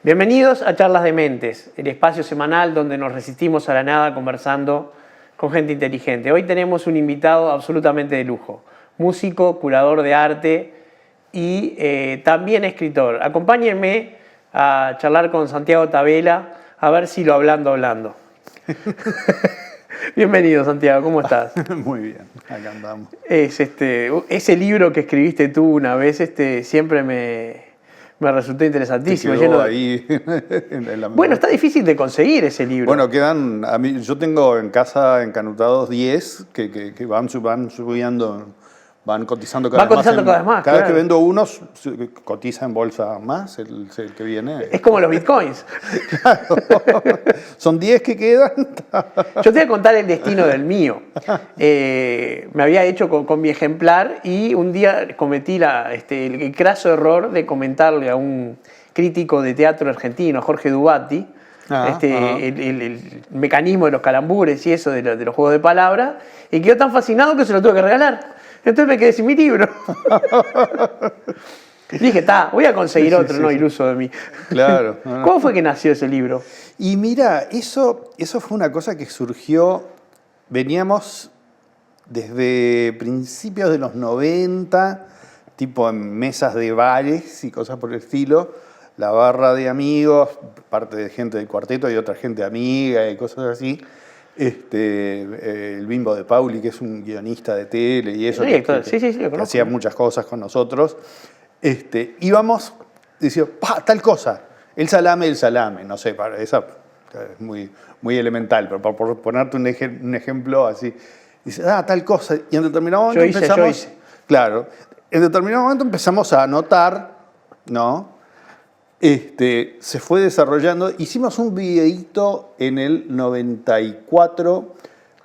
Bienvenidos a Charlas de Mentes, el espacio semanal donde nos resistimos a la nada conversando con gente inteligente. Hoy tenemos un invitado absolutamente de lujo, músico, curador de arte y también escritor. Acompáñenme a charlar con Santiago Tabela, a ver si lo hablando. Bienvenido, Santiago, ¿cómo estás? Muy bien, acá andamos. Ese libro que escribiste tú una vez siempre me resultó interesantísimo. Te quedó ahí en la... Bueno, está difícil de conseguir ese libro. Bueno, quedan, yo tengo en casa encanutados 10 que van subiendo, van cotizando cada vez más. Cada vez que vendo unos, cotiza en bolsa más el que viene. Es como los bitcoins. Claro. Son 10 que quedan. Yo te voy a contar el destino del mío. Me había hecho con mi ejemplar y un día cometí el craso error de comentarle a un crítico de teatro argentino, Jorge Dubatti, el mecanismo de los calambures y eso de los juegos de palabras, y quedó tan fascinado que se lo tuve que regalar. Entonces me quedé sin mi libro. Dije, voy a conseguir otro, no iluso de mí. Claro. ¿Cómo fue que nació ese libro? Y mira, eso fue una cosa que surgió, veníamos desde principios de los 90, tipo en mesas de bares y cosas por el estilo, la barra de amigos, parte de gente del cuarteto y otra gente amiga y cosas así. El Bimbo de Pauli, que es un guionista de tele y eso, Sí, que hacía muchas cosas con nosotros, íbamos, decía, tal cosa, el salame, no sé, esa es muy elemental, pero por ponerte un ejemplo así, dice, tal cosa, y en determinado momento empezamos, claro, en determinado momento empezamos a anotar, ¿no? Se fue desarrollando. Hicimos un videíto en el 94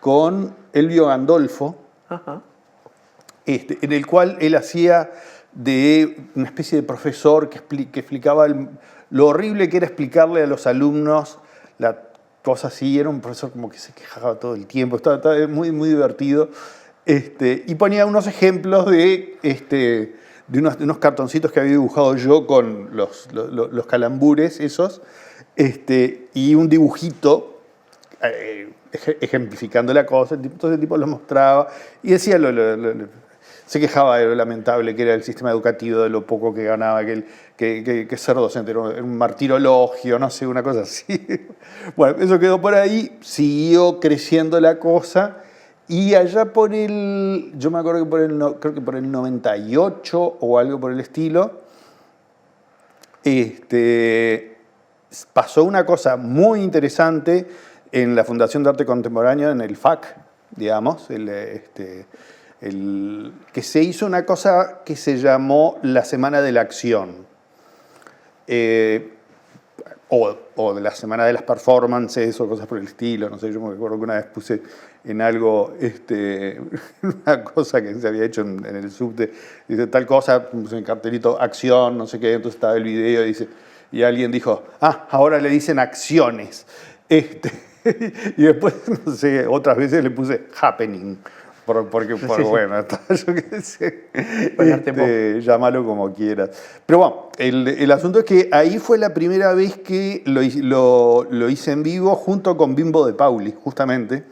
con Elvio Gandolfo, en el cual él hacía de una especie de profesor que explicaba lo horrible que era explicarle a los alumnos la cosa así. Era un profesor como que se quejaba todo el tiempo, estaba muy, muy divertido. Y ponía unos ejemplos de unos cartoncitos que había dibujado yo con los calambures esos, y un dibujito ejemplificando la cosa. Entonces el tipo lo mostraba y decía, se quejaba de lo lamentable que era el sistema educativo, de lo poco que ganaba, que ser docente era un martirologio, no sé, una cosa así. Bueno, eso quedó por ahí, siguió creciendo la cosa. Y allá yo me acuerdo que creo que por el 98 o algo por el estilo, pasó una cosa muy interesante en la Fundación de Arte Contemporáneo, en el FAC, digamos, que se hizo una cosa que se llamó la Semana de la Acción. O de la semana de las performances o cosas por el estilo, no sé, yo me acuerdo que una vez puse en algo una cosa que se había hecho en el subte, dice tal cosa, puse en cartelito acción, no sé qué, entonces estaba el video y alguien dijo, ahora le dicen acciones. Y después, no sé, otras veces le puse happening. Porque bueno, yo qué sé, llámalo como quieras. Pero bueno, el asunto es que ahí fue la primera vez que lo hice en vivo junto con Bimbo de Pauli, justamente.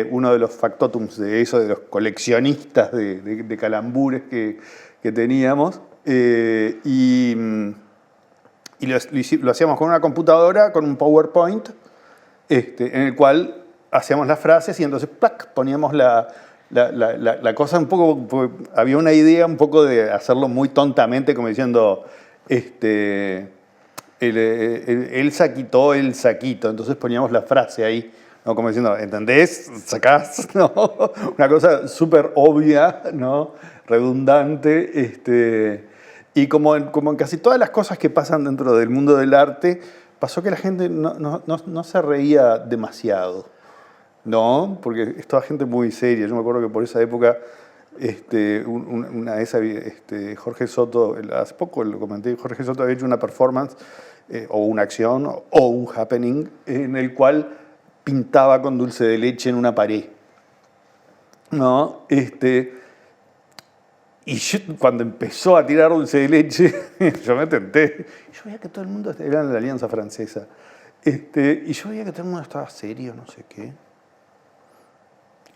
Uno de los factotums de eso, de los coleccionistas de calambures que teníamos. Y lo hacíamos con una computadora, con un PowerPoint, en el cual hacíamos las frases y entonces ¡plac! Poníamos la cosa un poco, había una idea un poco de hacerlo muy tontamente, como diciendo, Elsa quitó el saquito, entonces poníamos la frase ahí, ¿no? Como diciendo, ¿entendés? ¿Sacás? ¿No? Una cosa súper obvia, ¿no? Redundante, y como en casi todas las cosas que pasan dentro del mundo del arte, pasó que la gente no se reía demasiado. No, porque es toda gente muy seria. Yo me acuerdo que por esa época, una de esas, Jorge Soto, hace poco lo comenté, Jorge Soto había hecho una performance, o una acción, o un happening, en el cual pintaba con dulce de leche en una pared. ¿No? Y yo, cuando empezó a tirar dulce de leche, yo me tenté. Yo veía que todo el mundo era en la Alianza Francesa. Y yo veía que todo el mundo estaba serio, no sé qué.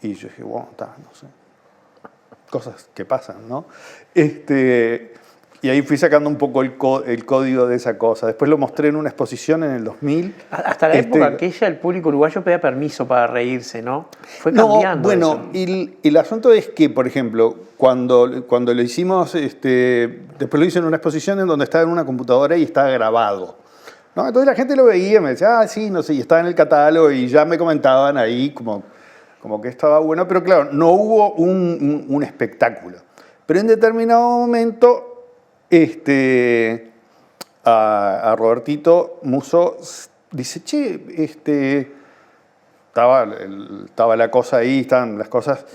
Y yo dije, bueno, no sé. Cosas que pasan, ¿no? Y ahí fui sacando un poco el código de esa cosa. Después lo mostré en una exposición en el 2000. Hasta la época aquella el público uruguayo pedía permiso para reírse, ¿no? Fue cambiando. No, bueno, el asunto es que, por ejemplo, cuando lo hicimos, después lo hice en una exposición en donde estaba en una computadora y estaba grabado, ¿no? Entonces la gente lo veía y me decía, sí, no sé, y estaba en el catálogo y ya me comentaban ahí como que estaba bueno, pero claro, no hubo un espectáculo. Pero en determinado momento, a Robertito Musso dice, che, estaba la cosa ahí, estaban las cosas,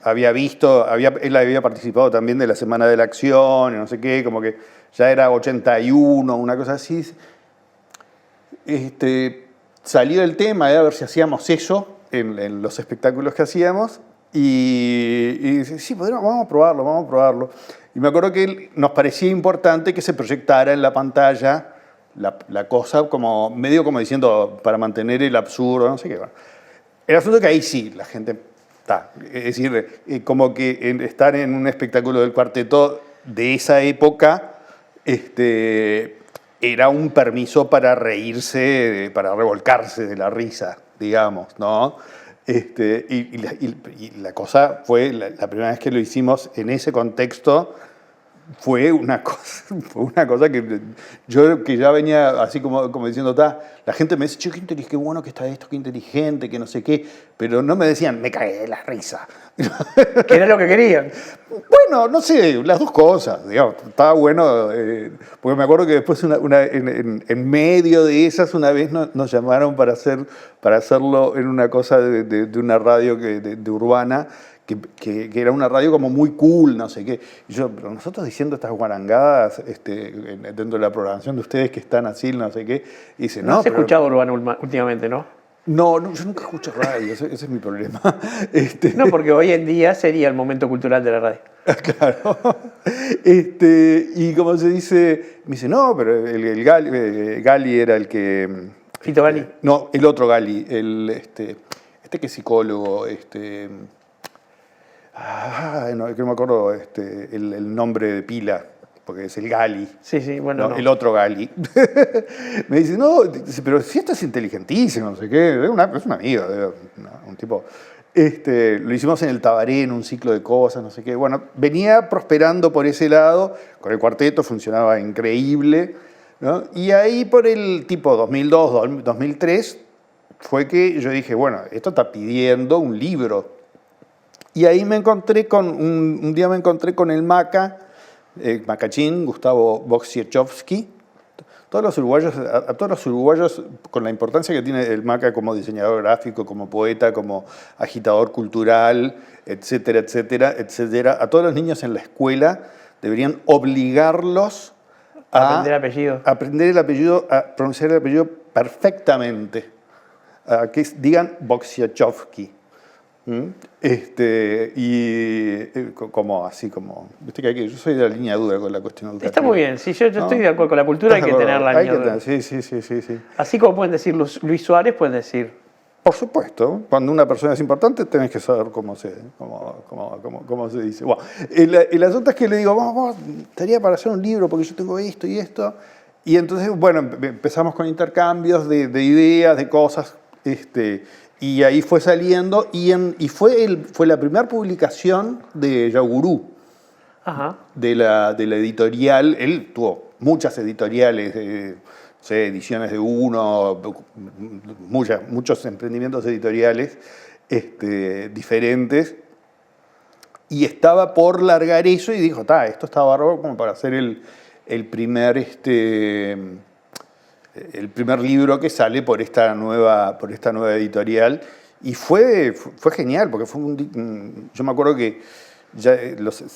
había visto, él había participado también de la Semana de la Acción, y no sé qué, como que ya era 81, una cosa así. Salió el tema de a ver si hacíamos eso en los espectáculos que hacíamos, y dice, sí, vamos a probarlo. Y me acuerdo que nos parecía importante que se proyectara en la pantalla la cosa medio como diciendo, para mantener el absurdo, no sé qué. Bueno, el asunto es que ahí sí, la gente está. Es decir, como que estar en un espectáculo del cuarteto de esa época era un permiso para reírse, para revolcarse de la risa, digamos, ¿no? Y la cosa fue, la primera vez que lo hicimos en ese contexto, fue una cosa que yo que ya venía así como diciendo, la gente me dice, che, qué bueno que está esto, qué inteligente, que no sé qué, pero no me decían, me cagué de la risa. ¿Qué era lo que querían? Bueno, no sé, las dos cosas, digamos, estaba bueno, porque me acuerdo que después en medio de esas una vez nos llamaron para hacerlo en una cosa de una radio de urbana, que era una radio como muy cool, no sé qué. Y yo, pero nosotros diciendo estas guarangadas dentro de la programación de ustedes que están así, no sé qué. Y dice, no has escuchado urbano últimamente, ¿no? No, yo nunca escucho radio, ese es mi problema. No, porque hoy en día sería el momento cultural de la radio. Claro. Y como se dice, me dice, no, pero el Gali era el que... ¿Fito Gali? No, el otro Gali, que es psicólogo, no, que no me acuerdo el nombre de pila, porque es el Gali. Sí, bueno. No. El otro Gali. Me dice, no, pero si esto es inteligentísimo, no sé qué, es un amigo, un tipo. Lo hicimos en el Tabaré, en un ciclo de cosas, no sé qué. Bueno, venía prosperando por ese lado, con el cuarteto funcionaba increíble, ¿no? Y ahí por el tipo 2002, 2003, fue que yo dije, bueno, esto está pidiendo un libro. Y ahí un día me encontré con el Macachín, Gustavo Boksiechowski. A todos los uruguayos, con la importancia que tiene el Maca como diseñador gráfico, como poeta, como agitador cultural, etcétera, a todos los niños en la escuela deberían obligarlos a aprender el apellido, a pronunciar el apellido perfectamente, a que digan Boksiechowski. Viste que yo soy de la línea dura con la cuestión educativa. Está muy bien, sí, yo estoy de acuerdo con la cultura, hay que tener la línea dura. Sí. Así como pueden decir Luis Suárez, pueden decir. Por supuesto, cuando una persona es importante tenés que saber cómo se dice. Bueno, el asunto es que le digo, vamos, estaría para hacer un libro porque yo tengo esto y esto. Y entonces, bueno, empezamos con intercambios de ideas, de cosas, y ahí fue saliendo, y fue la primera publicación de Yaugurú, de la editorial. Él tuvo muchas editoriales, ediciones de uno, muchos emprendimientos editoriales diferentes, y estaba por largar eso y dijo, esto está bárbaro como para hacer el primer libro que sale por esta nueva editorial. Y fue genial, porque yo me acuerdo que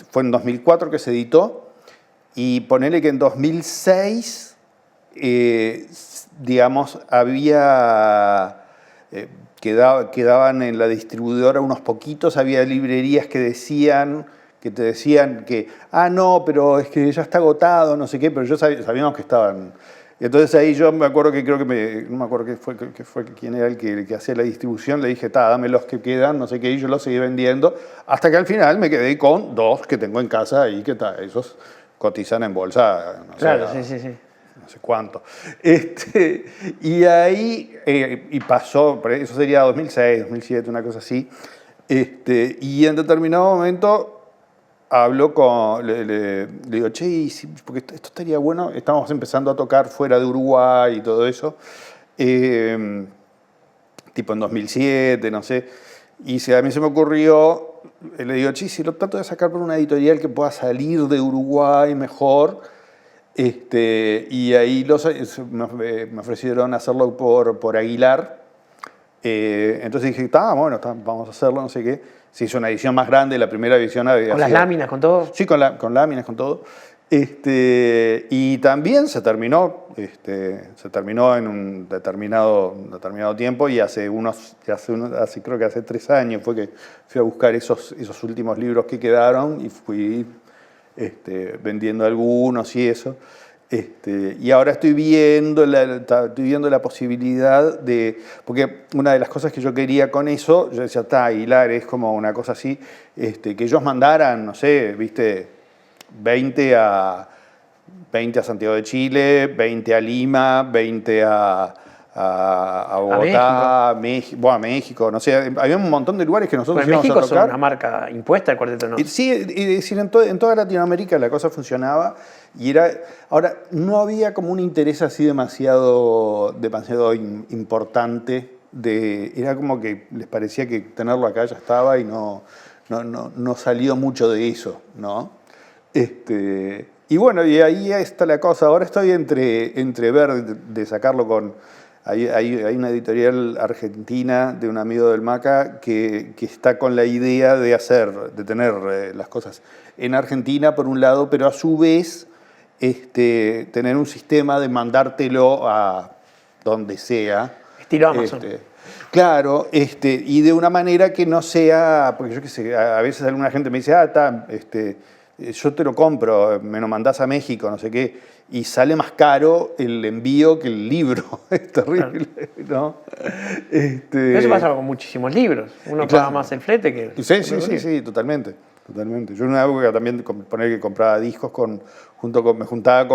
fue en 2004 que se editó, y ponele que en 2006, digamos, quedaban en la distribuidora unos poquitos, había librerías que decían que te decían que, no, pero es que ya está agotado, no sé qué, pero yo sabíamos que estaban. Entonces ahí yo me acuerdo que no me acuerdo quién era el que hacía la distribución, le dije, dame los que quedan, no sé qué, y yo los seguí vendiendo, hasta que al final me quedé con 2 que tengo en casa y que esos cotizan en bolsa, no sé, claro, sí. no sé cuánto. Y ahí, y pasó, eso sería 2006, 2007, una cosa así, y en determinado momento hablo le digo, che, porque esto estaría bueno, estamos empezando a tocar fuera de Uruguay y todo eso, tipo en 2007, no sé, y a mí se me ocurrió, le digo, che, si lo trato de sacar por una editorial que pueda salir de Uruguay mejor, y ahí me ofrecieron hacerlo por Aguilar, entonces dije, bueno, vamos a hacerlo, no sé qué. Se hizo una edición más grande, la primera edición había ¿Con las láminas, con todo? Sí, con láminas, con todo. Y también se terminó en un determinado tiempo y creo que hace 3 años fue que fui a buscar esos últimos libros que quedaron y fui vendiendo algunos y eso. Y ahora estoy viendo la posibilidad de, porque una de las cosas que yo quería con eso, yo decía, Aguilar es como una cosa así, que ellos mandaran, no sé, viste, 20 a Santiago de Chile, 20 a Lima, 20 a Bogotá, a México, no sé, había un montón de lugares que nosotros íbamos a tocar. México son una marca impuesta el Cuarteto Nos. Sí, en toda Latinoamérica la cosa funcionaba y ahora no había como un interés así demasiado importante, era como que les parecía que tenerlo acá ya estaba y no salió mucho de eso, ¿no? Y bueno, y ahí está la cosa, ahora estoy entre ver de sacarlo con... Hay una editorial argentina de un amigo del MACA que está con la idea de tener las cosas en Argentina por un lado, pero a su vez tener un sistema de mandártelo a donde sea. Estilo Amazon. Claro, y de una manera que no sea, porque yo qué sé, a veces alguna gente me dice, yo te lo compro, me lo mandás a México, no sé qué, y sale más caro el envío que el libro. Es terrible, claro. ¿No? Pero eso pasa con muchísimos libros. Uno paga más el flete que... Sí, totalmente. Yo en una época también que compraba discos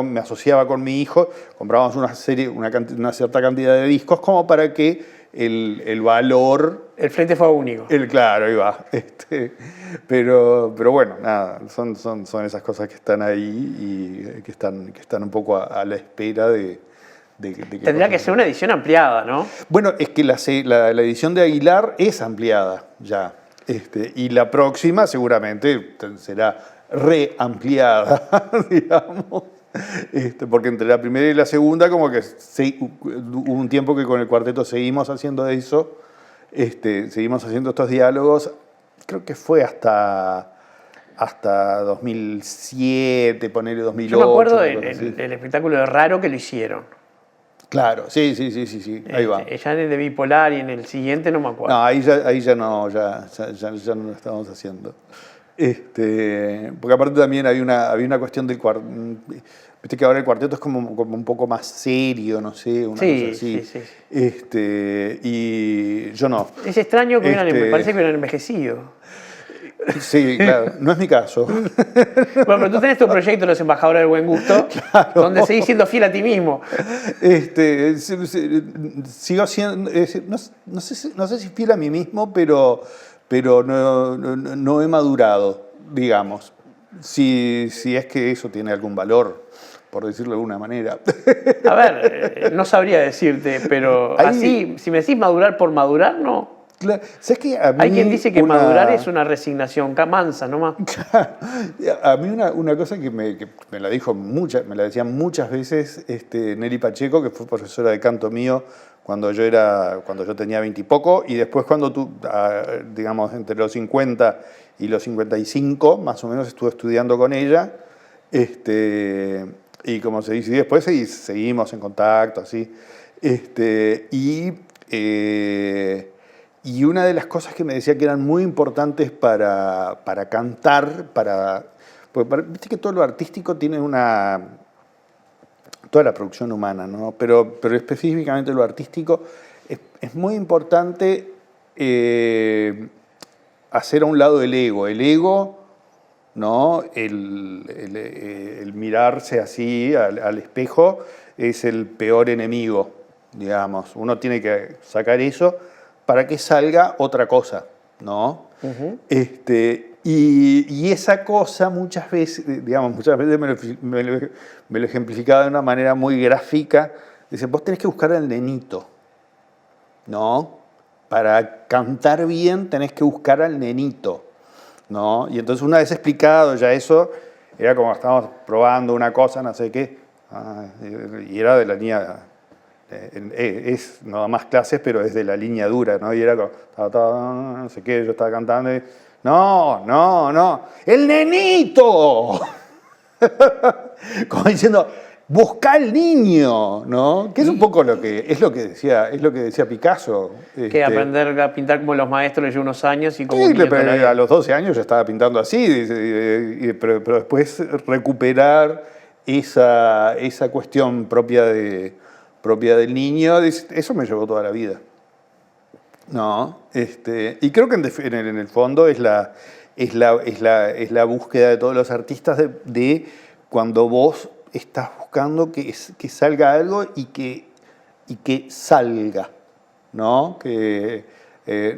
me asociaba con mi hijo, comprábamos una cierta cantidad de discos como para que el valor... El flete fue único. Claro, ahí va. Pero bueno, nada, son esas cosas que están ahí y que están un poco a la espera de Tendría que ser una edición ampliada, ¿no? Bueno, es que la edición de Aguilar es ampliada ya. Y la próxima seguramente será reampliada, digamos. Porque entre la primera y la segunda como que hubo un tiempo que con el cuarteto seguimos haciendo eso, seguimos haciendo estos diálogos, creo que fue hasta 2007, ponerle 2008. Yo me acuerdo del espectáculo de Raro que lo hicieron. Claro, sí, ahí va. Ya en el de Bipolar y en el siguiente no me acuerdo. No, ahí ya no lo estábamos haciendo. Porque aparte también había una cuestión del cuarteto. Viste que ahora el cuarteto es como un poco más serio, no sé, una cosa así. Sí. Y yo no. Es extraño que me parece que hubieran envejecido. Sí, claro, no es mi caso. Bueno, pero tú tenés tu proyecto Los Embajadores del Buen Gusto, claro, donde seguís siendo fiel a ti mismo. Sigo siendo, no sé si fiel a mí mismo, pero no he madurado, digamos. Si es que eso tiene algún valor, por decirlo de alguna manera. A ver, no sabría decirte, pero así, si me decís madurar por madurar, no. Claro. ¿Sabes qué? Hay quien dice que madurar es una resignación mansa, nomás. A mí una cosa que me la decían muchas veces Nelly Pacheco, que fue profesora de canto mío cuando yo tenía 20 y poco, y después cuando digamos, entre los 50 y los 55, más o menos estuve estudiando con ella, y como se dice, y después seguimos en contacto, así, Y una de las cosas que me decía que eran muy importantes para cantar, viste que todo lo artístico tiene toda la producción humana, ¿no? Pero específicamente lo artístico es muy importante hacer a un lado el ego. El ego, ¿no? El mirarse así al espejo es el peor enemigo, digamos. Uno tiene que sacar eso para que salga otra cosa, ¿no? Uh-huh. Y esa cosa muchas veces me lo ejemplificaba de una manera muy gráfica. Dice, vos tenés que buscar al nenito, ¿no? Para cantar bien tenés que buscar al nenito, ¿no? Y entonces una vez explicado ya eso, era como estábamos probando una cosa, no sé qué, y era de la línea, es no más clases, pero es de la línea dura, ¿no? Y era como, no sé qué, yo estaba cantando y, no, ¡el nenito! Como diciendo, busca al niño, ¿no? Que es un poco lo que decía Picasso. Que aprender a pintar como los maestros lleva unos años y como sí, pero a los 12 años ya estaba pintando así, pero después recuperar esa cuestión propia del niño, eso me llevó toda la vida. No, y creo que en el fondo es la búsqueda de todos los artistas de cuando vos estás buscando que salga algo y que salga, ¿no? Que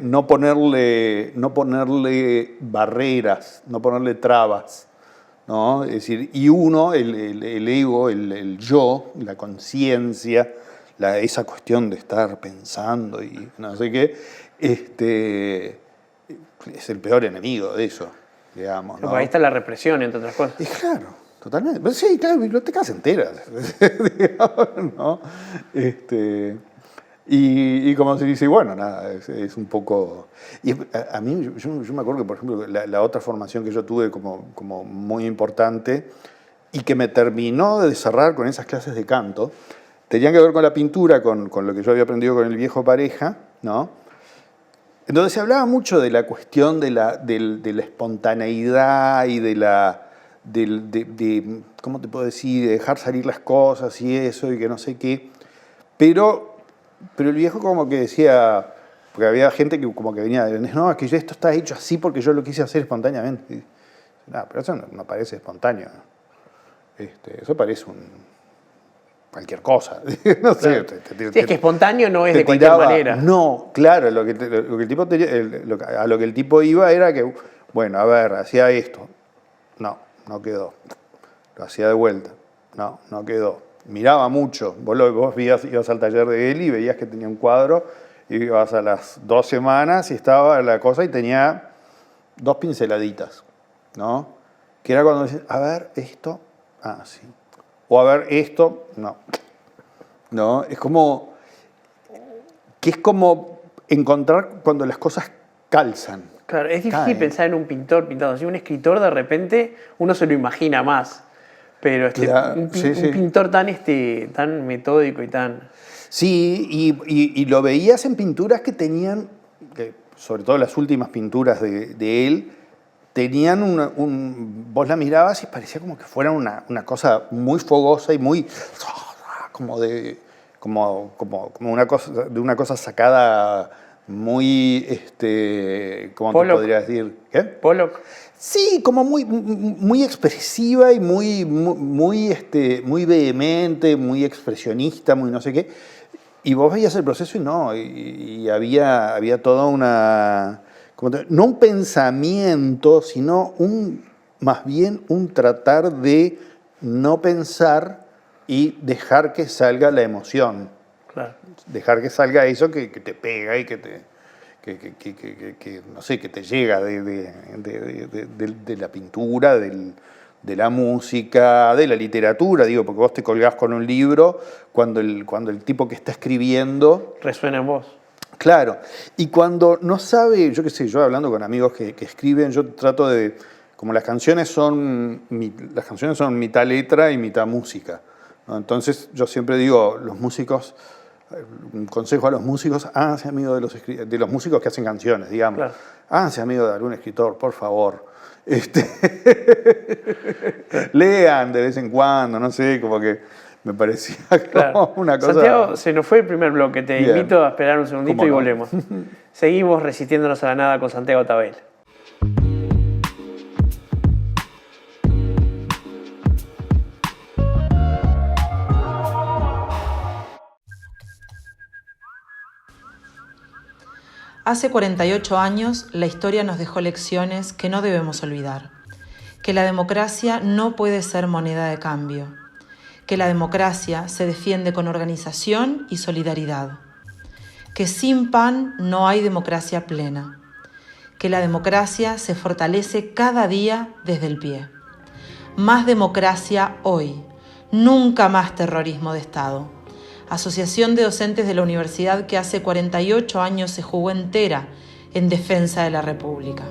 no ponerle barreras, no ponerle trabas, ¿no? Es decir, y uno, el ego, el yo, la conciencia, esa cuestión de estar pensando y no sé qué, es el peor enemigo de eso, digamos, ¿no? Ahí está la represión, entre otras cosas. Y claro, totalmente. Pero sí, claro, bibliotecas enteras, digamos, ¿no? Y como se dice, bueno, nada, es un poco... Y a mí, yo me acuerdo que, por ejemplo, la otra formación que yo tuve como muy importante y que me terminó de cerrar con esas clases de canto, tenían que ver con la pintura, con lo que yo había aprendido con el viejo Pareja, ¿no? Entonces se hablaba mucho de la cuestión de la espontaneidad y de ¿cómo te puedo decir? De dejar salir las cosas y eso y que no sé qué. Pero el viejo como que decía, porque había gente que como que venía, no, es que esto está hecho así porque yo lo quise hacer espontáneamente. No, pero eso no parece espontáneo. Eso parece cualquier cosa. No sé. Claro. Sí, es que espontano no es de cualquier manera. No, claro, lo que el tipo a lo que el tipo iba era que, bueno, a ver, hacía esto. No quedó. Lo hacía de vuelta. No quedó. Miraba mucho. Vos ibas al taller de él y veías que tenía un cuadro, y ibas a las 2 semanas y estaba la cosa y tenía 2 pinceladitas, ¿no? Que era cuando decías, a ver, esto, sí. O a ver, esto, no. Es como encontrar cuando las cosas calzan. Claro, es difícil pensar en un pintor pintado así. Un escritor, de repente, uno se lo imagina más. Pero un pintor tan metódico y tan... Sí, y lo veías en pinturas que tenían, sobre todo las últimas pinturas de él, tenían vos la mirabas y parecía como que fuera una cosa muy fogosa y muy como una cosa sacada muy ¿cómo te podría decir? ¿Qué? Pollock. Sí, como muy expresiva y muy vehemente, muy expresionista, muy no sé qué. Y vos veías el proceso y había toda una... no un pensamiento, sino más bien un tratar de no pensar y dejar que salga la emoción. Claro. Dejar que salga eso que te pega y que no sé, que te llega de la pintura, de la música, de la literatura, digo, porque vos te colgás con un libro cuando el tipo que está escribiendo... resuena en vos. Claro, y cuando no sabe, yo qué sé, yo hablando con amigos que escriben, yo trato de, como las canciones son mitad letra y mitad música, ¿no? Entonces yo siempre digo, los músicos un consejo a los músicos, háganse amigos de los músicos que hacen canciones, digamos. Claro. Háganse amigos de algún escritor, por favor. Lean de vez en cuando, no sé, como que me parecía como una cosa... Santiago, se nos fue el primer bloque. Te Bien. invito a esperar un segundito y ¿Cómo no? volvemos. Seguimos resistiéndonos a la nada con Santiago Tabela. Hace 48 años, la historia nos dejó lecciones que no debemos olvidar. Que la democracia no puede ser moneda de cambio. Que la democracia se defiende con organización y solidaridad. Que sin pan no hay democracia plena. Que la democracia se fortalece cada día desde el pie. Más democracia hoy. Nunca más terrorismo de Estado. Asociación de Docentes de la Universidad que hace 48 años se jugó entera en defensa de la República.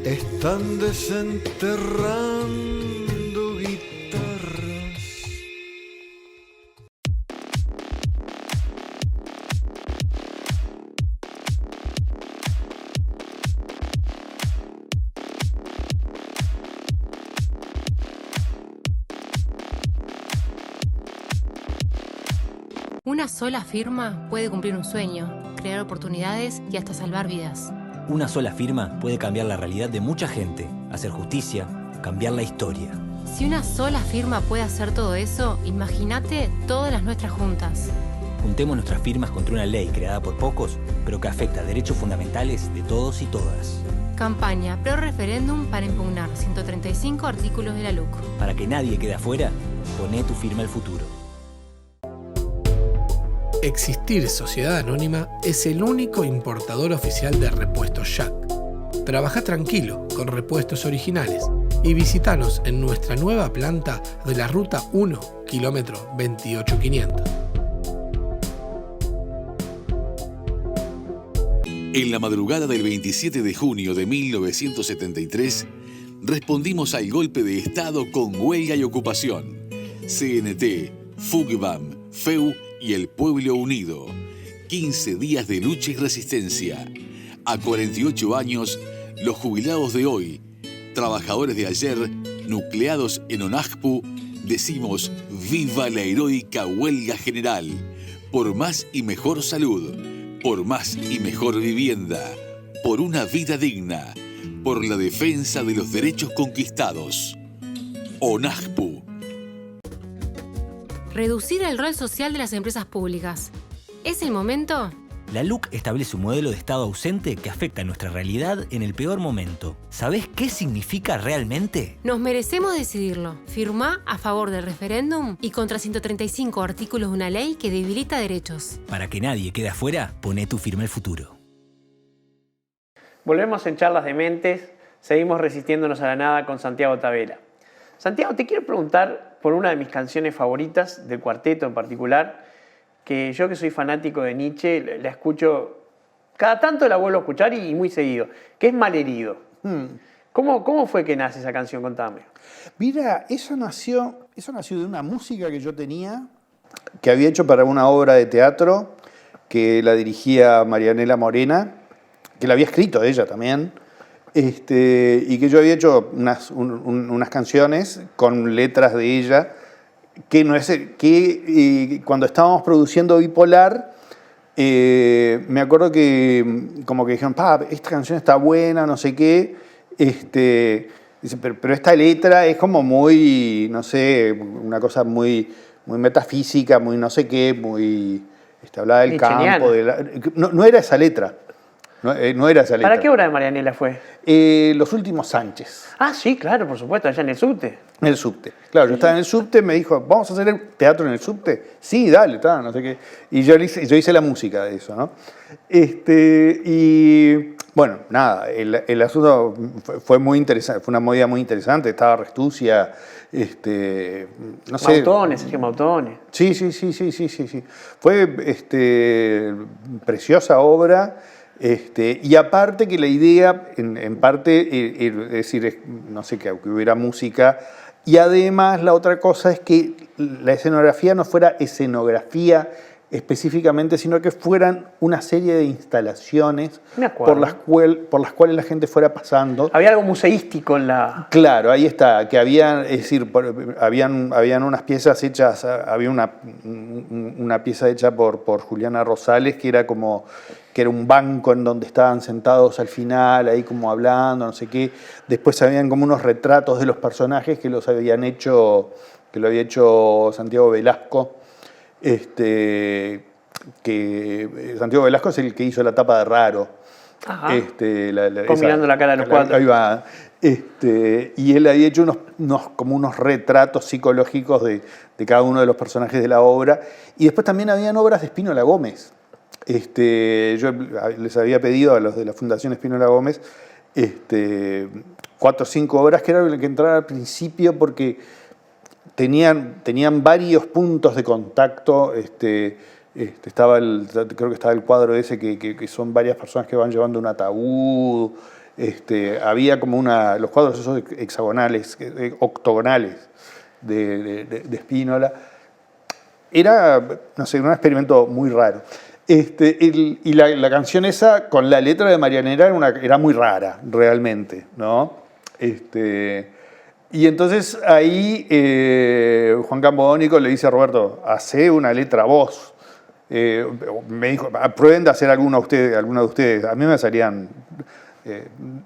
Están desenterrando guitarras. Una sola firma puede cumplir un sueño, crear oportunidades y hasta salvar vidas. Una sola firma puede cambiar la realidad de mucha gente, hacer justicia, cambiar la historia. Si una sola firma puede hacer todo eso, imagínate todas las nuestras juntas. Juntemos nuestras firmas contra una ley creada por pocos, pero que afecta derechos fundamentales de todos y todas. Campaña pro referéndum para impugnar 135 artículos de la LUC. Para que nadie quede afuera, poné tu firma al futuro. Existir Sociedad Anónima es el único importador oficial de repuestos Jack. Trabaja tranquilo con repuestos originales y visítanos en nuestra nueva planta de la Ruta 1, kilómetro 28500. En la madrugada del 27 de junio de 1973, respondimos al golpe de Estado con huelga y ocupación. CNT, FUGBAM, FEU y el Pueblo Unido. 15 días de lucha y resistencia. A 48 años, los jubilados de hoy, trabajadores de ayer, nucleados en ONAJPU, decimos viva la heroica huelga general. Por más y mejor salud, por más y mejor vivienda, por una vida digna, por la defensa de los derechos conquistados. ONAJPU. Reducir el rol social de las empresas públicas. ¿Es el momento? La LUC establece un modelo de Estado ausente que afecta a nuestra realidad en el peor momento. ¿Sabés qué significa realmente? Nos merecemos decidirlo. Firmá a favor del referéndum y contra 135 artículos de una ley que debilita derechos. Para que nadie quede afuera, poné tu firma al futuro. Volvemos en Charlas de Mentes. Seguimos resistiéndonos a la nada con Santiago Tabela. Santiago, te quiero preguntar por una de mis canciones favoritas, del cuarteto en particular, que yo que soy fanático de Nietzsche, la escucho, cada tanto la vuelvo a escuchar y muy seguido, que es Malherido. ¿Cómo fue que nace esa canción? Contame. Mira, eso nació de una música que yo tenía, que había hecho para una obra de teatro, que la dirigía Marianela Morena, que la había escrito ella también, y que yo había hecho unas canciones con letras de ella, que cuando estábamos produciendo Bipolar, me acuerdo que como que dijeron, esta canción está buena, no sé qué, dice, pero esta letra es como muy, no sé, una cosa muy, muy metafísica, muy no sé qué, muy, hablaba del campo, no era esa letra. No era esa letra. ¿Para qué obra de Marianela fue? Los últimos Sánchez. Ah, sí, claro, por supuesto, allá en el subte. En el subte. Claro, yo estaba en el subte, me dijo, ¿vamos a hacer el teatro en el subte? Sí, dale, no sé qué. Y yo hice la música de eso, ¿no? Y bueno, nada, el asunto fue muy interesante, fue una movida muy interesante, estaba Restucia, no sé. Mautones, Sergio Mautones. Sí. Fue preciosa obra. Y aparte que la idea, en parte, es decir, no sé, que hubiera música, Y además la otra cosa es que la escenografía no fuera escenografía específicamente, sino que fueran una serie de instalaciones por las cuales la gente fuera pasando. Había algo museístico en la... Claro, ahí está, que había, es decir, habían unas piezas hechas, había una pieza hecha por Juliana Rosales que era un banco en donde estaban sentados al final, ahí como hablando, no sé qué. Después habían como unos retratos de los personajes que lo había hecho Santiago Velasco. Que Santiago Velasco es el que hizo la tapa de Raro. Combinando la cara de los cuatro. Ahí va. Y él había hecho unos retratos psicológicos de cada uno de los personajes de la obra. Y después también habían obras de Spínola Gómez. Yo les había pedido a los de la Fundación Spínola Gómez 4 o 5 obras que eran las que entraban al principio porque tenían varios puntos de contacto. Creo que estaba el cuadro ese que son varias personas que van llevando un ataúd. Había como los cuadros esos hexagonales, octogonales de Spínola. Era, no sé, un experimento muy raro. Y la canción esa, con la letra de Marianela, era muy rara, realmente, ¿no? Y entonces ahí Juan Campodónico le dice a Roberto, hacé una letra vos. Me dijo, prueben de hacer alguna de ustedes. A mí me salían,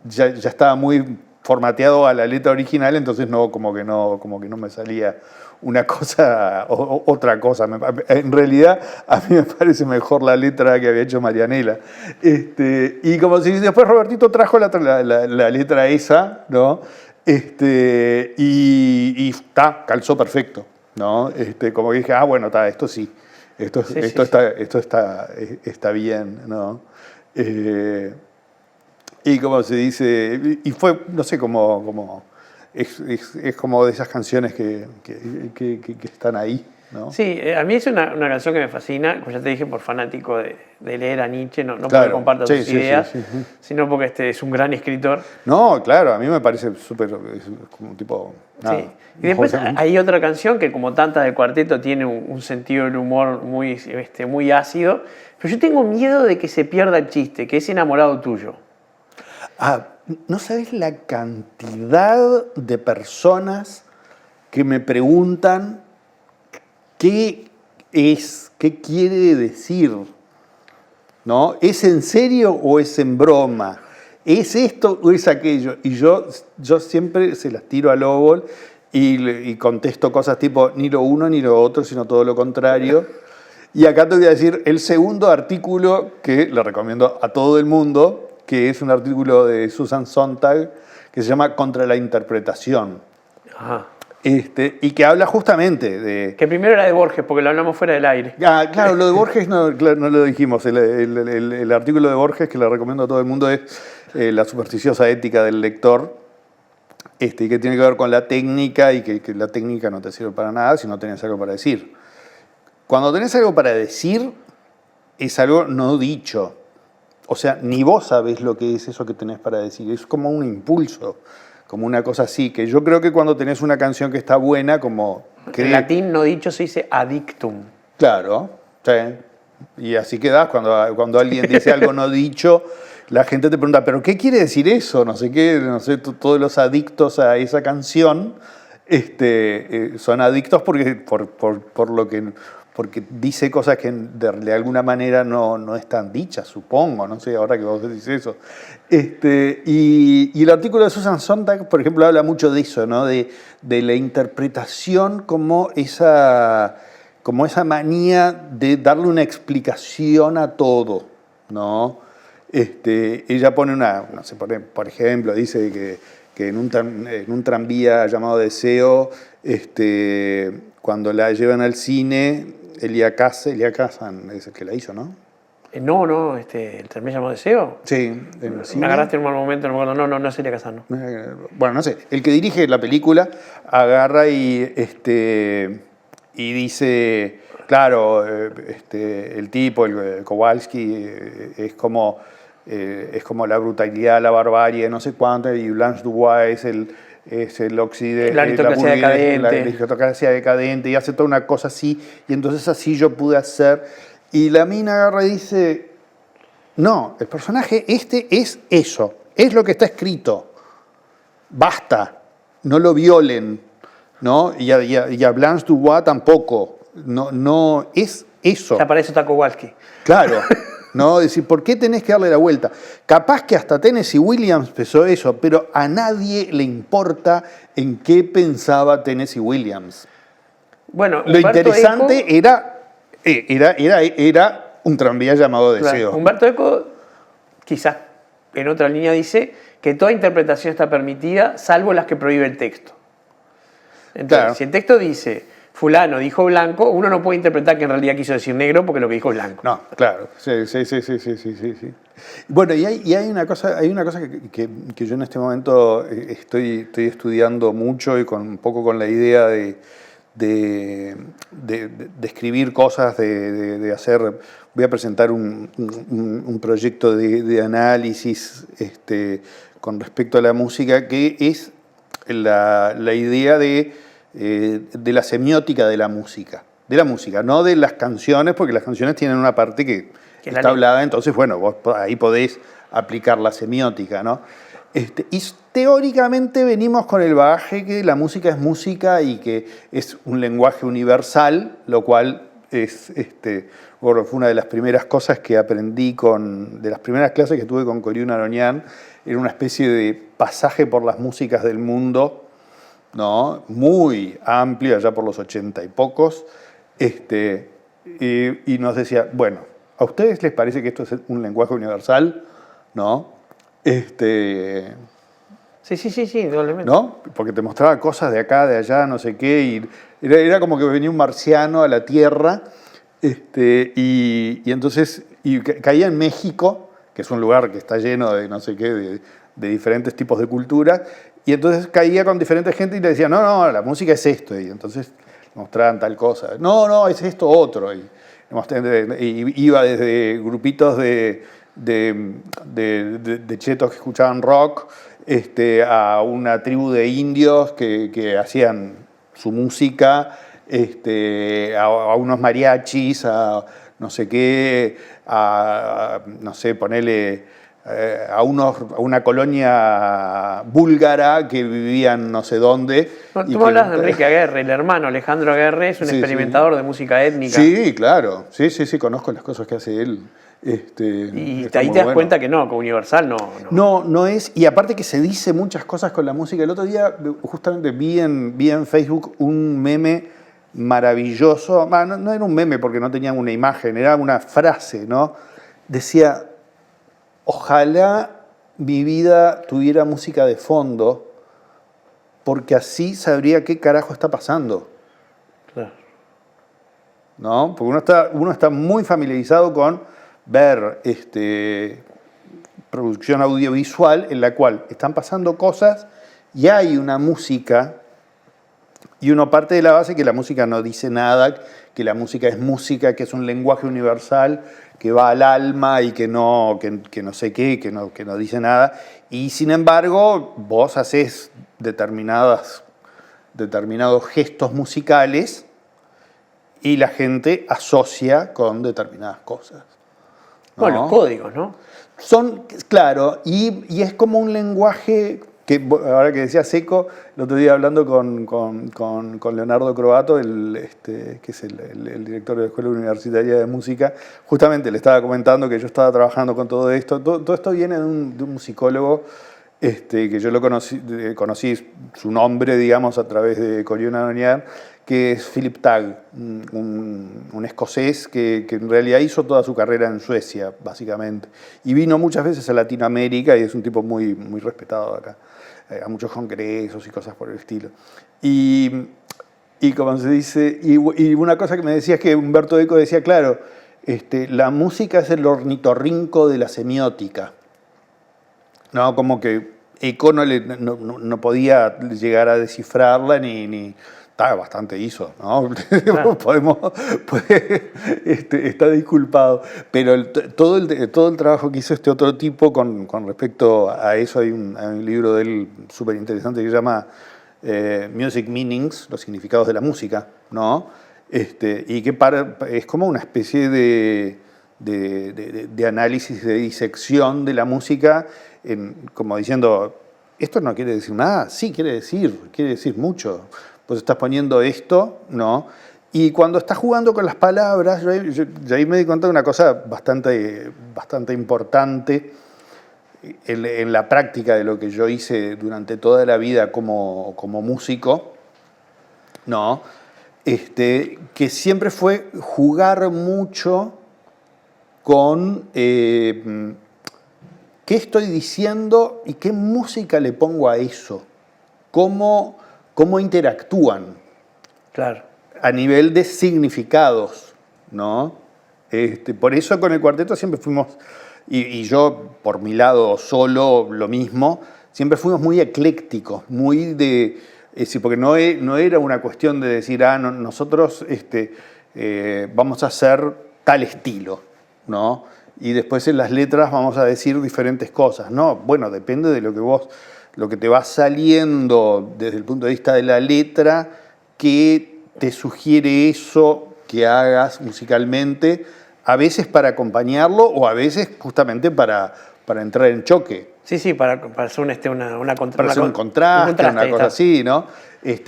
ya estaba muy formateado a la letra original, entonces como que no me salía una cosa o otra cosa. En realidad a mí me parece mejor la letra que había hecho Marianela. Y como si después Robertito trajo la letra esa, ¿no? Y calzó perfecto, ¿no? Como que dije, bueno, esto sí, esto está bien, ¿no? Y como se dice, y fue, no sé, es como de esas canciones que están ahí, ¿no? Sí, a mí es una canción que me fascina, como ya te dije, por fanático de leer a Nietzsche, no Claro. porque comparta sus ideas, sí. sino porque es un gran escritor. No, claro, a mí me parece súper, como un tipo... Nada, Sí. Y después hay otra canción que, como tantas del cuarteto, tiene un sentido del humor muy ácido, pero yo tengo miedo de que se pierda el chiste, que es Enamorado Tuyo. No sabes la cantidad de personas que me preguntan qué quiere decir, ¿no? ¿Es en serio o es en broma? ¿Es esto o es aquello? Y yo siempre se las tiro a Lobol y contesto cosas tipo ni lo uno ni lo otro, sino todo lo contrario. Y acá te voy a decir el segundo artículo que le recomiendo a todo el mundo, que es un artículo de Susan Sontag que se llama Contra la interpretación. Ajá. Y que habla justamente de... Que primero era de Borges, porque lo hablamos fuera del aire. Claro, lo de Borges no lo dijimos. El artículo de Borges que le recomiendo a todo el mundo es La supersticiosa ética del lector, y que tiene que ver con la técnica y que la técnica no te sirve para nada si no tenés algo para decir. Cuando tenés algo para decir, es algo no dicho. O sea, ni vos sabés lo que es eso que tenés para decir. Es como un impulso, como una cosa así. Que yo creo que cuando tenés una canción que está buena, como... En latín no dicho se dice adictum. Claro, sí. Y así quedás cuando alguien dice algo no dicho, la gente te pregunta, ¿pero qué quiere decir eso? No sé qué, no sé, todos los adictos a esa canción son adictos porque dice cosas que de alguna manera no están dichas, supongo, no sé, ahora que vos decís eso. Y el artículo de Susan Sontag, por ejemplo, habla mucho de eso, ¿no? De la interpretación como esa manía de darle una explicación a todo, ¿no? Ella pone no sé, por ejemplo, dice que en un tranvía llamado Deseo, cuando la llevan al cine, Elia Kazan es el que la hizo, ¿no? No, el tranvía llamado Deseo. Sí. Me agarraste en un mal momento, no me acuerdo. No es Elia Kazan, no. Bueno, no sé. El que dirige la película agarra y dice, claro, el tipo, el Kowalski, es como la brutalidad, la barbarie, no sé cuánto, y Blanche Dubois es es el occidente, la aristocracia decadente. La aristocracia decadente, y hace toda una cosa así, y entonces así yo pude hacer. Y la mina agarra y dice, no, el personaje este es eso, es lo que está escrito, basta, no lo violen, ¿no? Y a Blanche Dubois tampoco, no es eso. Ya para eso está Kowalski. Claro. ¿No? Es decir, ¿por qué tenés que darle la vuelta? Capaz que hasta Tennessee Williams pensó eso, pero a nadie le importa en qué pensaba Tennessee Williams. Bueno, lo Umberto interesante Eco, era un tranvía llamado Deseo. claro, Umberto Eco, quizás en otra línea, dice que toda interpretación está permitida, salvo las que prohíbe el texto. Entonces, Claro. si el texto dice fulano dijo blanco, uno no puede interpretar que en realidad quiso decir negro porque lo que dijo es blanco. No, claro. Sí. Bueno, y hay una cosa que yo en este momento estoy estudiando mucho y un poco con la idea de escribir cosas, de hacer. Voy a presentar un proyecto de análisis con respecto a la música, que es la idea de la semiótica de la música, no de las canciones, porque las canciones tienen una parte que está hablada, entonces, bueno, vos ahí podés aplicar la semiótica, ¿no? Y teóricamente venimos con el bagaje que la música es música y que es un lenguaje universal, lo cual es, bueno, fue una de las primeras cosas que aprendí de las primeras clases que tuve con Coriuna Aronian, era una especie de pasaje por las músicas del mundo, ¿no? Muy amplio, allá por los 80 y pocos, y nos decía, bueno, ¿a ustedes les parece que esto es un lenguaje universal? ¿No? Sí, doblemente. ¿No? Porque te mostraba cosas de acá, de allá, no sé qué, y era como que venía un marciano a la Tierra, y entonces caía en México, que es un lugar que está lleno de no sé qué, de diferentes tipos de culturas, y entonces caía con diferente gente y le decía, no, la música es esto, y entonces mostraban tal cosa, no, es esto otro, y iba desde grupitos de chetos que escuchaban rock, a una tribu de indios que hacían su música, a unos mariachis, a no sé qué, no sé, ponele a una colonia búlgara que vivían no sé dónde. No, tú hablas de Enrique Aguerre, el hermano Alejandro Aguerre es un experimentador de música étnica. Sí, claro, sí, conozco las cosas que hace él. Y ahí te das cuenta que no, que universal no es, y aparte que se dice muchas cosas con la música. El otro día justamente vi en Facebook un meme maravilloso, no era un meme porque no tenía una imagen, era una frase, ¿no? Decía, ojalá mi vida tuviera música de fondo, porque así sabría qué carajo está pasando. Claro. ¿No? Porque uno está muy familiarizado con ver producción audiovisual en la cual están pasando cosas y hay una música, y uno parte de la base que la música no dice nada, que la música es música, que es un lenguaje universal, que va al alma y que no sé qué, que no dice nada. Y sin embargo, vos haces determinados gestos musicales y la gente asocia con determinadas cosas, ¿no? Bueno, los códigos, ¿no? Claro, y es como un lenguaje que, ahora que decía Seco, el otro día hablando con Leonardo Croato, que es el director de la Escuela Universitaria de Música, justamente le estaba comentando que yo estaba trabajando con todo esto. Todo esto viene de un musicólogo que yo lo conocí su nombre, digamos, a través de Coriuna Aronian, que es Philip Tagg, un escocés que en realidad hizo toda su carrera en Suecia, básicamente. Y vino muchas veces a Latinoamérica y es un tipo muy, muy respetado acá, a muchos congresos y cosas por el estilo. Y como se dice, y una cosa que me decía es que Umberto Eco decía, claro, la música es el ornitorrinco de la semiótica, ¿no? Como que eco no podía llegar a descifrarla ni está bastante ISO, ¿no? Claro. Está disculpado. Pero todo el trabajo que hizo este otro tipo con respecto a eso, hay un libro de él súper interesante que se llama Music Meanings, los significados de la música, ¿no? Y que es como una especie de análisis, de disección de la música, como diciendo, esto no quiere decir nada, sí quiere decir mucho. Pues estás poniendo esto, ¿no? Y cuando estás jugando con las palabras, yo ahí me di cuenta de una cosa bastante importante en la práctica de lo que yo hice durante toda la vida como músico, ¿no? Que siempre fue jugar mucho con qué estoy diciendo y qué música le pongo a eso, cómo interactúan. Claro. A nivel de significados, ¿no? Por eso con el cuarteto siempre fuimos, y yo por mi lado solo lo mismo, siempre fuimos muy eclécticos, muy de... porque no era una cuestión de decir, nosotros vamos a hacer tal estilo, ¿no? Y después en las letras vamos a decir diferentes cosas. No, bueno, depende de lo que te va saliendo desde el punto de vista de la letra, que te sugiere eso que hagas musicalmente, a veces para acompañarlo o a veces justamente para entrar en choque. Sí, para hacer un contraste, una cosa así, ¿no?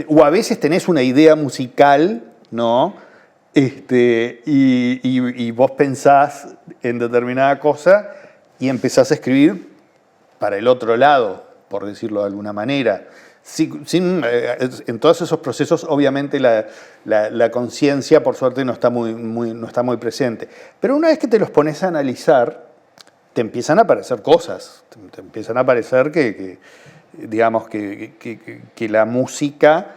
O a veces tenés una idea musical, ¿no? Y vos pensás en determinada cosa y empezás a escribir para el otro lado, por decirlo de alguna manera. En todos esos procesos, obviamente, la conciencia, por suerte, no está muy presente. Pero una vez que te los pones a analizar, te empiezan a aparecer cosas. Te empiezan a aparecer que la música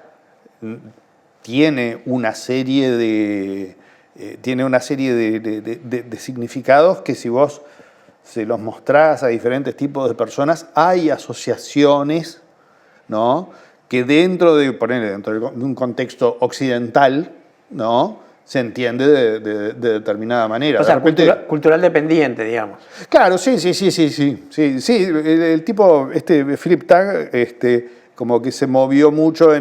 tiene una serie de significados que si vos se los mostrás a diferentes tipos de personas, hay asociaciones, ¿no? Que dentro de un contexto occidental, ¿no? Se entiende de determinada manera. O sea, cultural dependiente, digamos. Claro, sí. El tipo, Philip Tagg, como que se movió mucho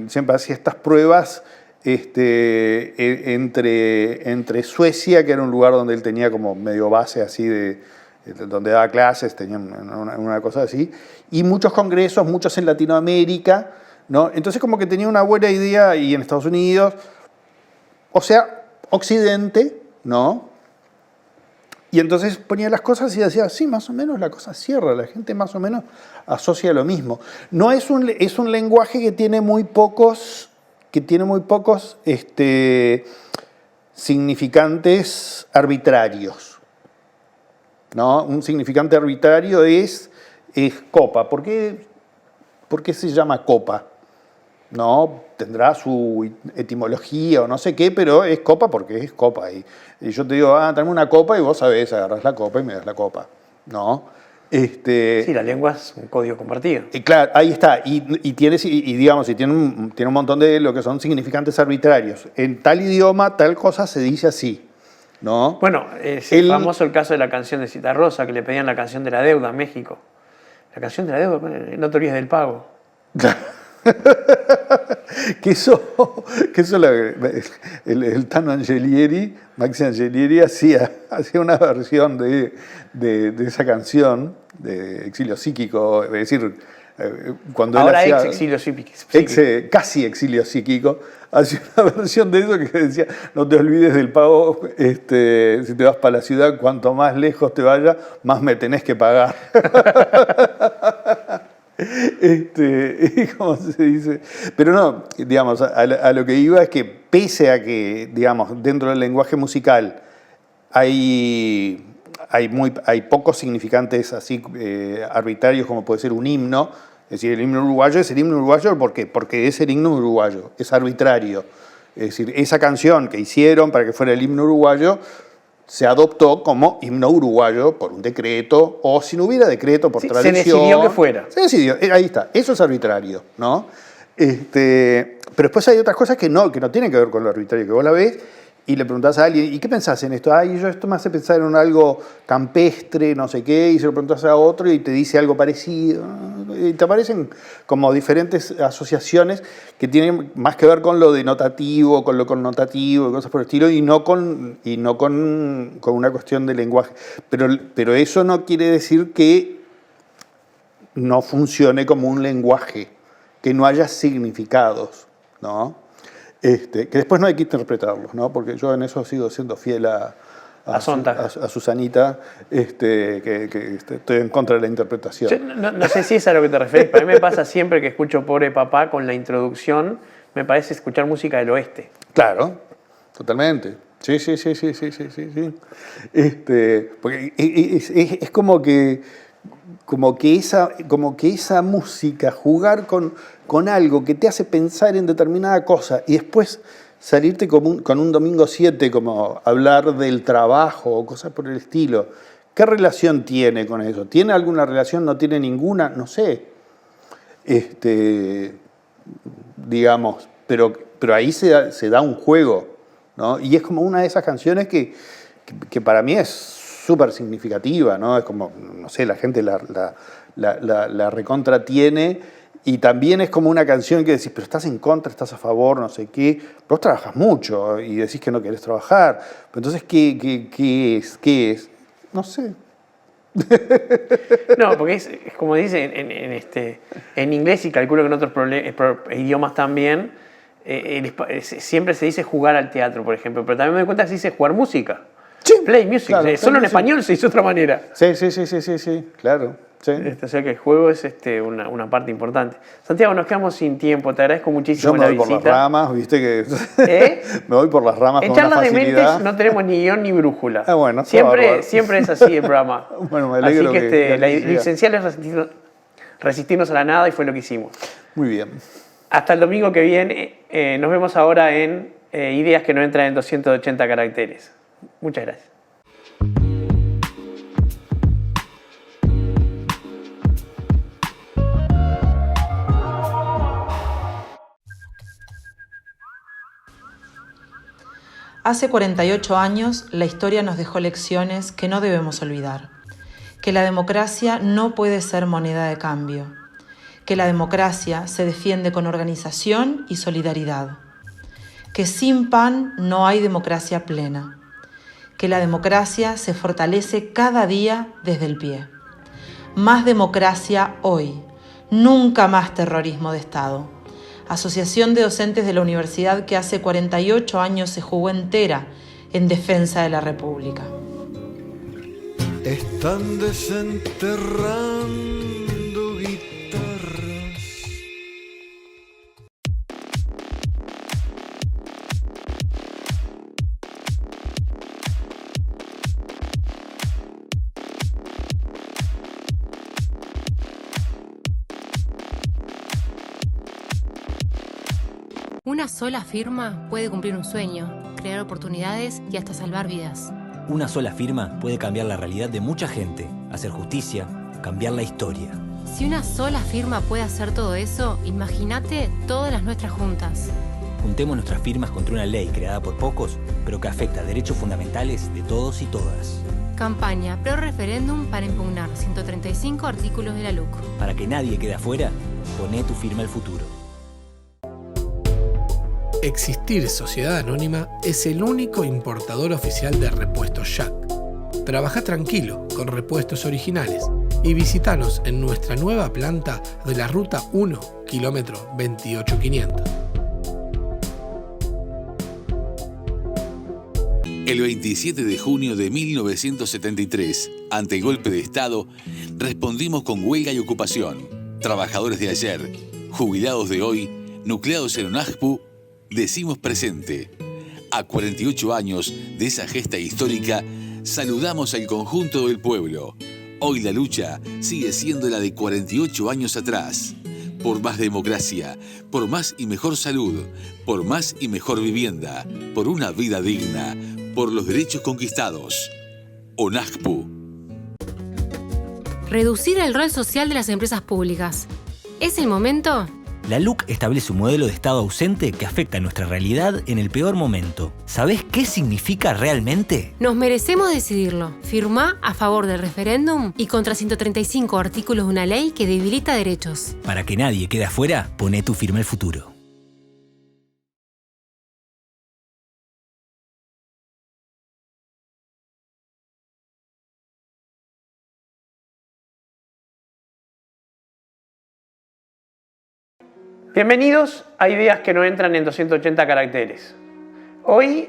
siempre hacía estas pruebas entre Suecia, que era un lugar donde él tenía como medio base así donde daba clases, tenía una cosa así, y muchos congresos, muchos en Latinoamérica, ¿no? Entonces como que tenía una buena idea, y en Estados Unidos, o sea, Occidente, ¿no? Y entonces ponía las cosas y decía, sí, más o menos la cosa cierra, la gente más o menos asocia lo mismo. No es un lenguaje que tiene muy pocos significantes arbitrarios, ¿no? Un significante arbitrario es copa. ¿Por qué se llama copa? ¿No? Tendrá su etimología o no sé qué, pero es copa porque es copa. Y yo te digo, tráeme una copa y vos sabés, agarrás la copa y me das la copa, ¿no? Sí, la lengua es un código compartido. Claro, ahí está. Y tiene un montón de lo que son significantes arbitrarios. En tal idioma, tal cosa se dice así, ¿no? Bueno, es famoso el caso de la canción de Citarrosa, que le pedían la canción de la deuda en México. La canción de la deuda, no te olvides del pago. que eso el Tano Angelieri, Maxi Angelieri, hacía una versión de esa canción de Exilio Psíquico, es decir, cuando ahora él hacía, exilio psíquico. Casi exilio psíquico, hacía una versión de eso que decía, no te olvides del pago, si te vas para la ciudad, cuanto más lejos te vayas, más me tenés que pagar. ¿Cómo se dice? Pero no, digamos, a lo que iba es que pese a que, digamos, dentro del lenguaje musical hay pocos significantes así arbitrarios como puede ser un himno. Es decir, el himno uruguayo es el himno uruguayo ¿por qué? Porque es el himno uruguayo, es arbitrario. Es decir, esa canción que hicieron para que fuera el himno uruguayo se adoptó como himno uruguayo por un decreto, o si no hubiera decreto por tradición. Se decidió que fuera. Se decidió, ahí está, eso es arbitrario, ¿no? Pero después hay otras cosas que no tienen que ver con lo arbitrario, que vos la ves y le preguntás a alguien, ¿y qué pensás en esto? Ay, esto me hace pensar en algo campestre, no sé qué, y se lo preguntás a otro y te dice algo parecido. Y te aparecen como diferentes asociaciones que tienen más que ver con lo denotativo, con lo connotativo, y cosas por el estilo, y no con una cuestión de lenguaje. Pero eso no quiere decir que no funcione como un lenguaje, que no haya significados, ¿no? Que después no hay que interpretarlos, ¿no? Porque yo en eso sigo siendo fiel a Susanita, que estoy en contra de la interpretación. Yo no sé si es a lo que te referís, pero a mí me pasa siempre que escucho Pobre Papá con la introducción, me parece escuchar música del oeste. Claro, totalmente. Sí. Porque es como que esa música, jugar con algo que te hace pensar en determinada cosa y después salirte con un domingo 7, como hablar del trabajo o cosas por el estilo. ¿Qué relación tiene con eso? ¿Tiene alguna relación? ¿No tiene ninguna? No sé. Digamos, pero ahí se da un juego, ¿no? Y es como una de esas canciones que para mí es súper significativa, ¿no? Es como, no sé, la gente la recontra tiene, y también es como una canción que decís, pero estás en contra, estás a favor, no sé qué. Vos trabajas mucho y decís que no querés trabajar. Pero entonces, ¿qué es? No sé. No, porque es como dice en inglés, y calculo que en otros idiomas también, siempre se dice jugar al teatro, por ejemplo, pero también me doy cuenta que se dice jugar música. Sí, play music. Claro, solo en music. español se hizo de otra manera. Sí, claro. Sí. O sea que el juego es una parte importante. Santiago, nos quedamos sin tiempo. Te agradezco muchísimo la visita. Yo me voy por las ramas, viste que... ¿Eh? Me voy por las ramas en con una Charlas de facilidad. Mentes no tenemos ni guión ni brújula. Bueno, siempre es así el programa. Bueno, me alegro así que la sea. licencial es resistirnos a la nada, y fue lo que hicimos. Muy bien. Hasta el domingo que viene. Nos vemos ahora en Ideas que no entran en 280 caracteres. Muchas gracias. Hace 48 años, la historia nos dejó lecciones que no debemos olvidar. Que la democracia no puede ser moneda de cambio. Que la democracia se defiende con organización y solidaridad. Que sin pan no hay democracia plena. Que la democracia se fortalece cada día desde el pie. Más democracia hoy. Nunca más terrorismo de Estado. Asociación de Docentes de la Universidad que hace 48 años se jugó entera en defensa de la República. Están desenterrando guitarras. Una sola firma puede cumplir un sueño, crear oportunidades y hasta salvar vidas. Una sola firma puede cambiar la realidad de mucha gente, hacer justicia, cambiar la historia. Si una sola firma puede hacer todo eso, imagínate todas las nuestras juntas. Juntemos nuestras firmas contra una ley creada por pocos, pero que afecta derechos fundamentales de todos y todas. Campaña Pro Referéndum para impugnar 135 artículos de la LUC. Para que nadie quede afuera, poné tu firma al futuro. Existir Sociedad Anónima es el único importador oficial de repuestos Jack. Trabaja tranquilo con repuestos originales y visítanos en nuestra nueva planta de la Ruta 1, kilómetro 28500. El 27 de junio de 1973, ante el golpe de Estado, respondimos con huelga y ocupación. Trabajadores de ayer, jubilados de hoy, nucleados en UNAJPU, decimos presente. A 48 años de esa gesta histórica, saludamos al conjunto del pueblo. Hoy la lucha sigue siendo la de 48 años atrás. Por más democracia, por más y mejor salud, por más y mejor vivienda, por una vida digna, por los derechos conquistados. ONACPU. Reducir el rol social de las empresas públicas. ¿Es el momento? La LUC establece un modelo de Estado ausente que afecta a nuestra realidad en el peor momento. ¿Sabés qué significa realmente? Nos merecemos decidirlo. Firmá a favor del referéndum y contra 135 artículos de una ley que debilita derechos. Para que nadie quede afuera, poné tu firma al futuro. Bienvenidos a Ideas que no entran en 280 caracteres. Hoy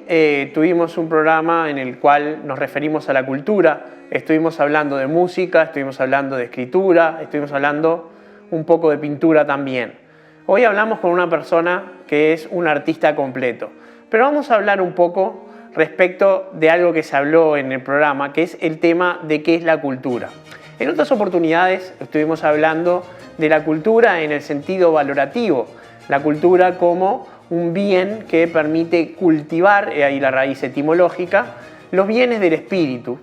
tuvimos un programa en el cual nos referimos a la cultura, estuvimos hablando de música, estuvimos hablando de escritura, estuvimos hablando un poco de pintura también. Hoy hablamos con una persona que es un artista completo, pero vamos a hablar un poco respecto de algo que se habló en el programa, que es el tema de qué es la cultura. En otras oportunidades estuvimos hablando de la cultura en el sentido valorativo, la cultura como un bien que permite cultivar, ahí la raíz etimológica, los bienes del espíritu.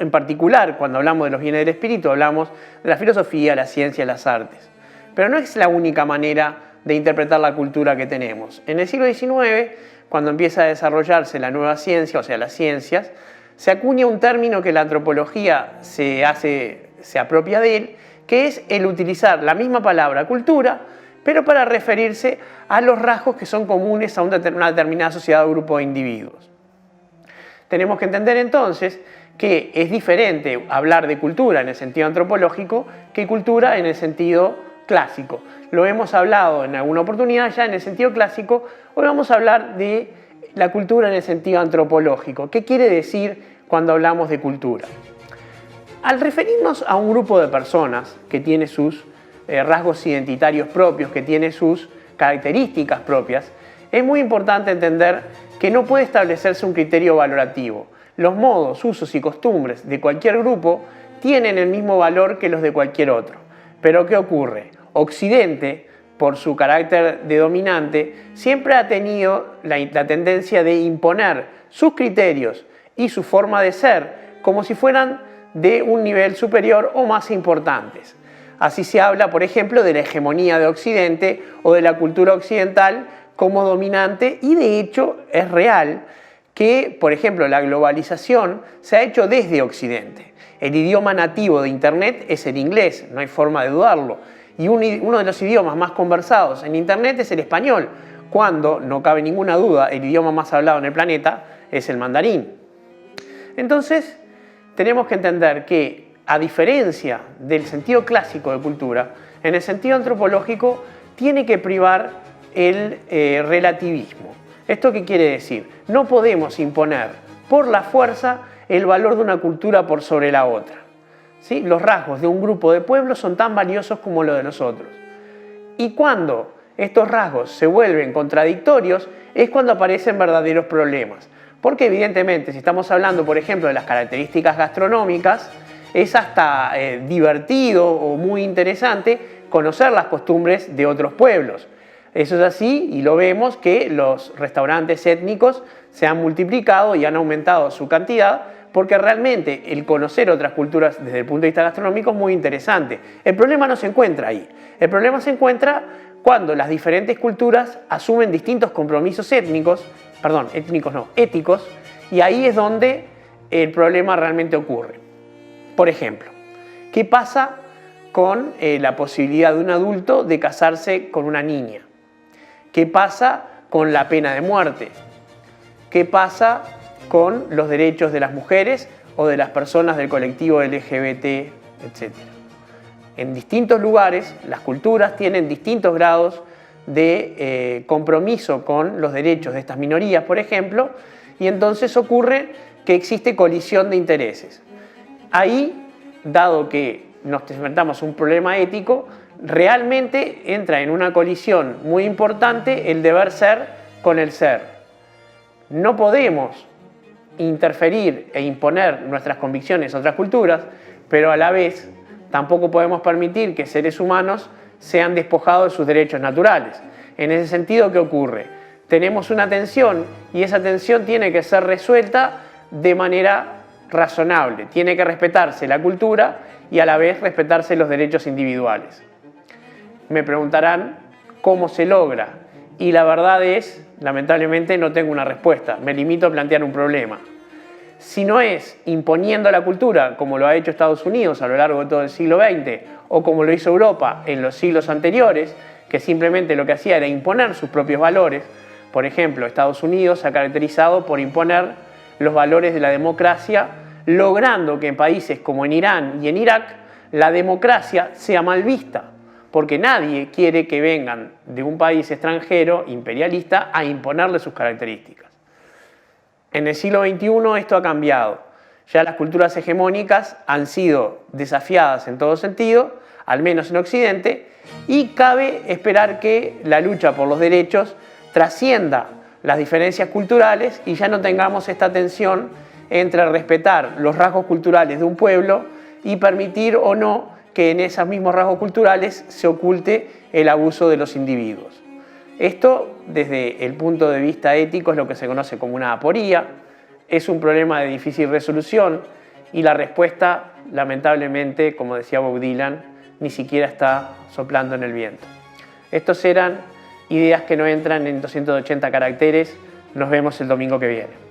En particular, cuando hablamos de los bienes del espíritu, hablamos de la filosofía, la ciencia, las artes. Pero no es la única manera de interpretar la cultura que tenemos. En el siglo XIX, cuando empieza a desarrollarse la nueva ciencia, o sea, las ciencias, se acuña un término que la antropología se apropia de él, que es el utilizar la misma palabra cultura, pero para referirse a los rasgos que son comunes a una determinada sociedad o grupo de individuos. Tenemos que entender entonces que es diferente hablar de cultura en el sentido antropológico que cultura en el sentido clásico. Lo hemos hablado en alguna oportunidad ya en el sentido clásico, hoy vamos a hablar de la cultura en el sentido antropológico. ¿Qué quiere decir cuando hablamos de cultura? Al referirnos a un grupo de personas que tiene sus rasgos identitarios propios, que tiene sus características propias, es muy importante entender que no puede establecerse un criterio valorativo. Los modos, usos y costumbres de cualquier grupo tienen el mismo valor que los de cualquier otro. Pero ¿qué ocurre? Occidente, por su carácter de dominante, siempre ha tenido la tendencia de imponer sus criterios y su forma de ser como si fueran de un nivel superior o más importantes. Así se habla, por ejemplo, de la hegemonía de Occidente o de la cultura occidental como dominante, y de hecho es real que, por ejemplo, la globalización se ha hecho desde Occidente. El idioma nativo de Internet es el inglés, no hay forma de dudarlo, y uno de los idiomas más conversados en Internet es el español, cuando, no cabe ninguna duda, el idioma más hablado en el planeta es el mandarín. Entonces, tenemos que entender que, a diferencia del sentido clásico de cultura, en el sentido antropológico tiene que privar el relativismo. ¿Esto qué quiere decir? No podemos imponer por la fuerza el valor de una cultura por sobre la otra. ¿Sí? Los rasgos de un grupo de pueblos son tan valiosos como los de los otros. Y cuando estos rasgos se vuelven contradictorios es cuando aparecen verdaderos problemas. Porque evidentemente, si estamos hablando, por ejemplo, de las características gastronómicas, es hasta divertido o muy interesante conocer las costumbres de otros pueblos. Eso es así y lo vemos que los restaurantes étnicos se han multiplicado y han aumentado su cantidad porque realmente el conocer otras culturas desde el punto de vista gastronómico es muy interesante. El problema no se encuentra ahí. El problema se encuentra cuando las diferentes culturas asumen distintos compromisos éticos, y ahí es donde el problema realmente ocurre. Por ejemplo, ¿qué pasa con la posibilidad de un adulto de casarse con una niña? ¿Qué pasa con la pena de muerte? ¿Qué pasa con los derechos de las mujeres o de las personas del colectivo LGBT, etcétera? En distintos lugares, las culturas tienen distintos grados de compromiso con los derechos de estas minorías, por ejemplo, y entonces ocurre que existe colisión de intereses. Ahí, dado que nos enfrentamos a un problema ético, realmente entra en una colisión muy importante el deber ser con el ser. No podemos interferir e imponer nuestras convicciones a otras culturas, pero a la vez tampoco podemos permitir que seres humanos sean despojados de sus derechos naturales. En ese sentido, ¿qué ocurre? tenemos una tensión y esa tensión tiene que ser resuelta de manera razonable. Tiene que respetarse la cultura y a la vez respetarse los derechos individuales. Me preguntarán cómo se logra y la verdad es, lamentablemente no tengo una respuesta, me limito a plantear un problema. Si no es imponiendo la cultura como lo ha hecho Estados Unidos a lo largo de todo el siglo XX o como lo hizo Europa en los siglos anteriores, que simplemente lo que hacía era imponer sus propios valores. Por ejemplo, Estados Unidos se ha caracterizado por imponer los valores de la democracia, logrando que en países como en Irán y en Irak la democracia sea mal vista, porque nadie quiere que vengan de un país extranjero imperialista a imponerle sus características. En el siglo XXI esto ha cambiado. Ya las culturas hegemónicas han sido desafiadas en todo sentido, al menos en Occidente, y cabe esperar que la lucha por los derechos trascienda las diferencias culturales y ya no tengamos esta tensión entre respetar los rasgos culturales de un pueblo y permitir o no que en esos mismos rasgos culturales se oculte el abuso de los individuos. Esto, desde el punto de vista ético, es lo que se conoce como una aporía, es un problema de difícil resolución y la respuesta, lamentablemente, como decía Bob Dylan, ni siquiera está soplando en el viento. Estos eran ideas que no entran en 280 caracteres. Nos vemos el domingo que viene.